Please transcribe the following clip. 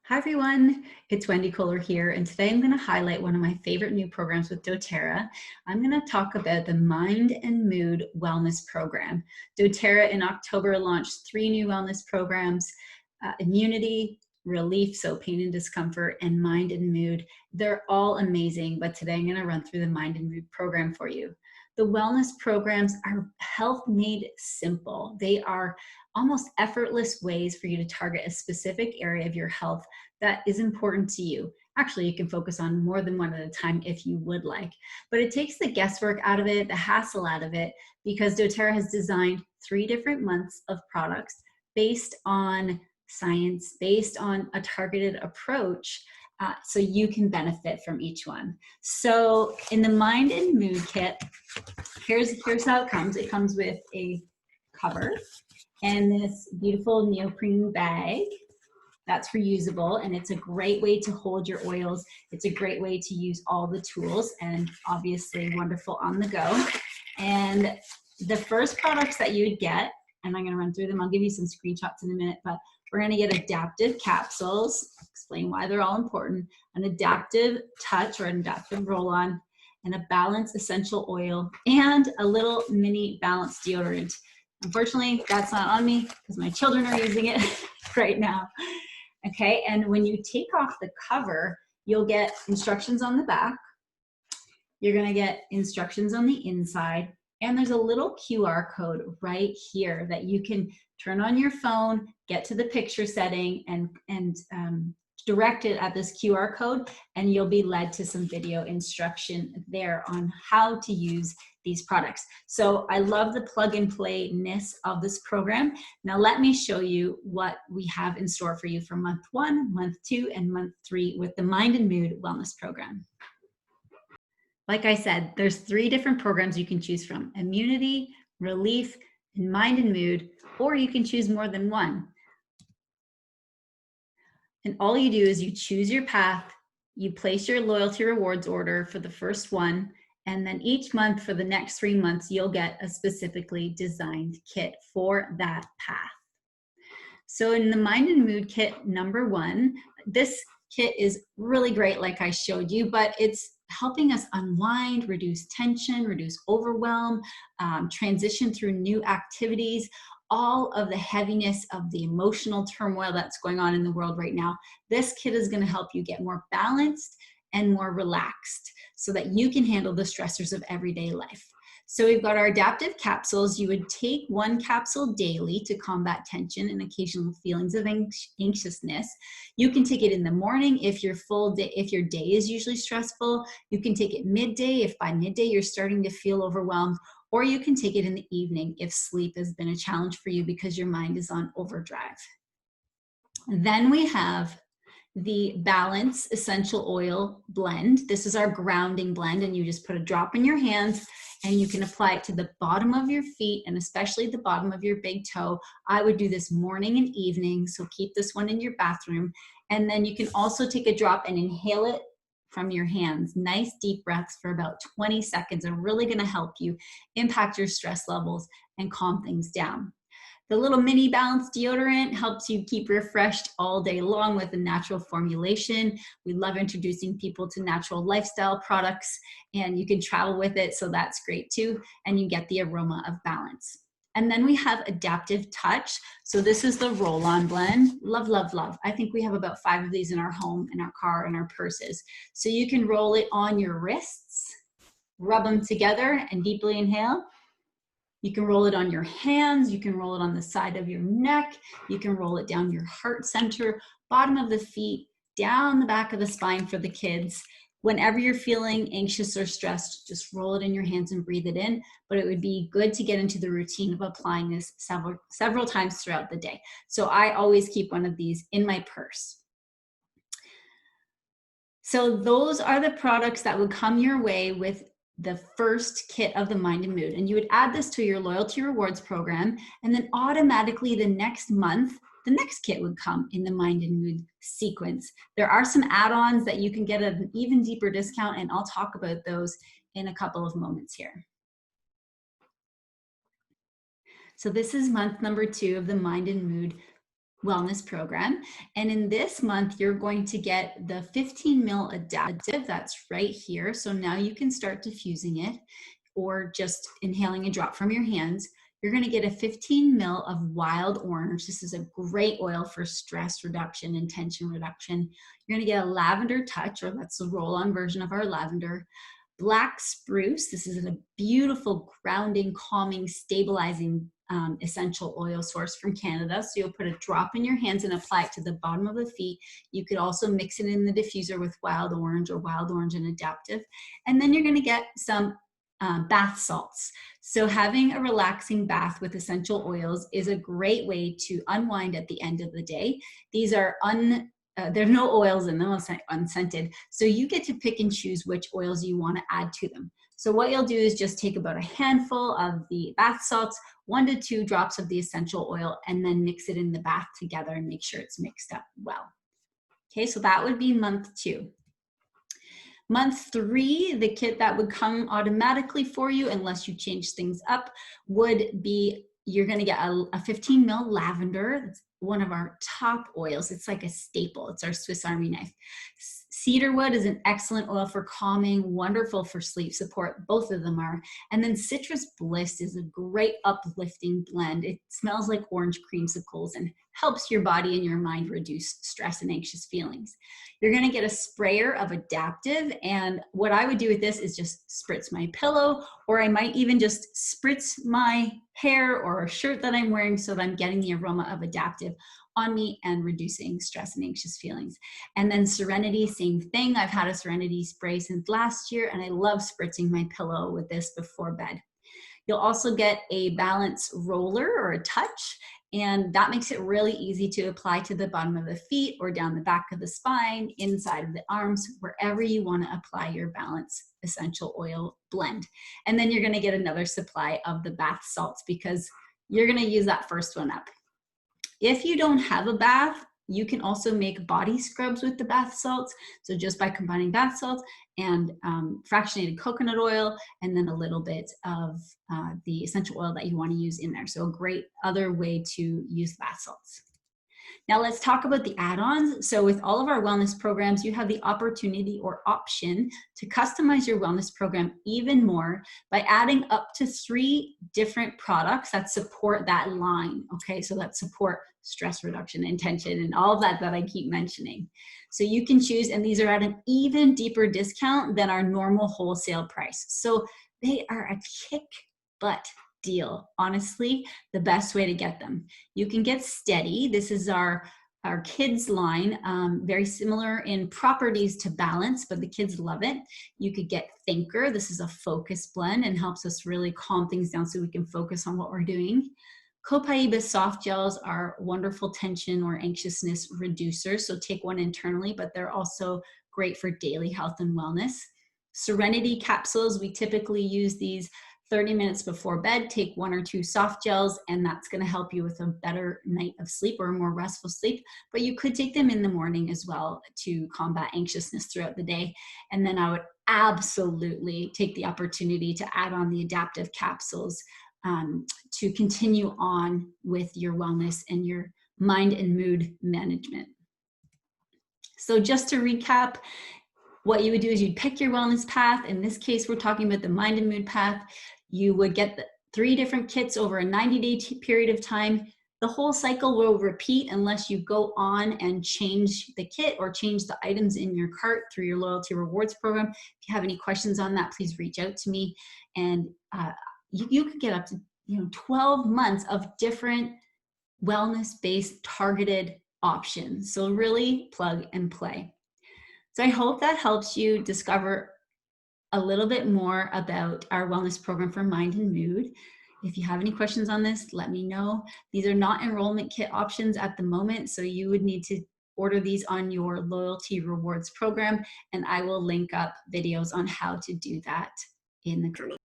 Hi everyone, it's Wendy Kohler here, and today I'm going to highlight one of my favorite new programs with doTERRA. I'm going to talk about the Mind and Mood Wellness Program. doTERRA in October launched 3 new wellness programs, immunity, relief, so pain and discomfort, and mind and mood. They're all amazing, but today I'm going to run through the Mind and Mood program for you. The wellness programs are health made simple. They are almost effortless ways for you to target a specific area of your health that is important to you. Actually, you can focus on more than one at a time if you would like, but it takes the guesswork out of it, the hassle out of it, because doTERRA has designed 3 different months of products based on science, based on a targeted approach, so you can benefit from each one. So in the Mind and Mood Kit, here's how it comes. It comes with a cover and this beautiful neoprene bag that's reusable, and it's a great way to hold your oils. It's a great way to use all the tools, and obviously wonderful on the go. And the first products that you would get, and I'm going to run through them, I'll give you some screenshots in a minute, but we're going to get adaptive capsules, explain why they're all important, an adaptive touch or an adaptive roll-on, and a balanced essential oil, and a little mini balanced deodorant. Unfortunately, that's not on me because my children are using it right now. Okay, and when you take off the cover, you'll get instructions on the back. You're gonna get instructions on the inside, and there's a little QR code right here that you can turn on your phone, get to the picture setting, and direct it at this QR code, and you'll be led to some video instruction there on how to use these products. So I love the plug and play-ness of this program. Now let me show you what we have in store for you for month 1, month 2, and month 3 with the Mind and Mood Wellness Program. Like I said, there's 3 different programs you can choose from: immunity, relief, and mind and mood, or you can choose more than one. And all you do is you choose your path, you place your loyalty rewards order for the first one, and then each month for the next 3 months, you'll get a specifically designed kit for that path. So in the Mind and Mood Kit number 1, this kit is really great like I showed you, but it's helping us unwind, reduce tension, reduce overwhelm, transition through new activities, all of the heaviness of the emotional turmoil that's going on in the world right now. This kit is going to help you get more balanced and more relaxed so that you can handle the stressors of everyday life. So we've got our adaptive capsules. You would take 1 capsule daily to combat tension and occasional feelings of anxiousness. You can take it in the morning if your day is usually stressful. You can take it midday if by midday you're starting to feel overwhelmed, or you can take it in the evening if sleep has been a challenge for you because your mind is on overdrive. Then we have the Balance Essential Oil Blend. This is our grounding blend, and you just put a drop in your hands and you can apply it to the bottom of your feet and especially the bottom of your big toe. I would do this morning and evening, so keep this one in your bathroom. And then you can also take a drop and inhale it from your hands. Nice deep breaths for about 20 seconds are really going to help you impact your stress levels and calm things down. The little mini balanced deodorant helps you keep refreshed all day long with a natural formulation. We love introducing people to natural lifestyle products, and you can travel with it, so that's great too, and you get the aroma of balance. And then we have Adaptive Touch. So this is the roll-on blend. Love, love, love. I think we have about 5 of these in our home, in our car, in our purses. So you can roll it on your wrists, rub them together, and deeply inhale. You can roll it on your hands, you can roll it on the side of your neck, you can roll it down your heart center, bottom of the feet, down the back of the spine for the kids. Whenever you're feeling anxious or stressed, just roll it in your hands and breathe it in, but it would be good to get into the routine of applying this several times throughout the day. So I always keep one of these in my purse. So those are the products that would come your way with the first kit of the Mind and Mood, and you would add this to your loyalty rewards program, and then automatically the next month the next kit would come in the Mind and Mood sequence. There are some add-ons that you can get at an even deeper discount, and I'll talk about those in a couple of moments here. So this is month number 2 of the Mind and Mood wellness program. And in this month, you're going to get the 15 ml adaptive. That's right here. So now you can start diffusing it or just inhaling a drop from your hands. You're going to get a 15 ml of wild orange. This is a great oil for stress reduction and tension reduction. You're going to get a lavender touch, or that's the roll-on version of our lavender. Black spruce. This is a beautiful, grounding, calming, stabilizing essential oil source from Canada. So you'll put a drop in your hands and apply it to the bottom of the feet. You could also mix it in the diffuser with wild orange or wild orange and adaptive. And then you're going to get some bath salts. So having a relaxing bath with essential oils is a great way to unwind at the end of the day. These are there's no oils in them, unscented. So you get to pick and choose which oils you want to add to them. So what you'll do is just take about a handful of the bath salts, 1 to 2 drops of the essential oil, and then mix it in the bath together and make sure it's mixed up well. Okay, so that would be month 2. Month 3, the kit that would come automatically for you, unless you change things up, would be, you're going to get a 15 ml lavender. It's one of our top oils. It's like a staple. It's our Swiss Army knife. Cedarwood is an excellent oil for calming, wonderful for sleep support. Both of them are. And then Citrus Bliss is a great uplifting blend. It smells like orange creamsicles and helps your body and your mind reduce stress and anxious feelings. You're going to get a sprayer of adaptive, and what I would do with this is just spritz my pillow, or I might even just spritz my hair or a shirt that I'm wearing so that I'm getting the aroma of adaptive on me and reducing stress and anxious feelings. And then Serenity, same thing. I've had a Serenity spray since last year, and I love spritzing my pillow with this before bed. You'll also get a balance roller or a touch, and that makes it really easy to apply to the bottom of the feet or down the back of the spine, inside of the arms, wherever you want to apply your balance essential oil blend. And then you're going to get another supply of the bath salts because you're going to use that first one up. If you don't have a bath, you can also make body scrubs with the bath salts. So just by combining bath salts and fractionated coconut oil, and then a little bit of the essential oil that you want to use in there. So a great other way to use bath salts. Now let's talk about the add-ons. So with all of our wellness programs, you have the opportunity or option to customize your wellness program even more by adding up to 3 different products that support that line. Okay, so that support stress reduction, intention, and all of that I keep mentioning. So you can choose, and these are at an even deeper discount than our normal wholesale price. So they are a kick butt deal. Honestly, the best way to get them. You can get Steady. This is our kids line, very similar in properties to Balance, but the kids love it. You could get Thinker. This is a focus blend and helps us really calm things down so we can focus on what we're doing. Copaiba soft gels are wonderful tension or anxiousness reducers. So take one internally, but they're also great for daily health and wellness. Serenity capsules, we typically use these 30 minutes before bed. Take 1 or 2 soft gels, and that's going to help you with a better night of sleep or a more restful sleep. But you could take them in the morning as well to combat anxiousness throughout the day. And then I would absolutely take the opportunity to add on the adaptive capsules to continue on with your wellness and your mind and mood management. So just to recap, what you would do is you'd pick your wellness path. In this case, we're talking about the mind and mood path. You would get the 3 different kits over a 90-day period of time. The whole cycle will repeat unless you go on and change the kit or change the items in your cart through your loyalty rewards program. If you have any questions on that, please reach out to me. And you could get up to 12 months of different wellness-based targeted options. So really plug and play. So I hope that helps you discover a little bit more about our wellness program for mind and mood. If you have any questions on this, let me know. These are not enrollment kit options at the moment, so you would need to order these on your loyalty rewards program, and I will link up videos on how to do that in the comments.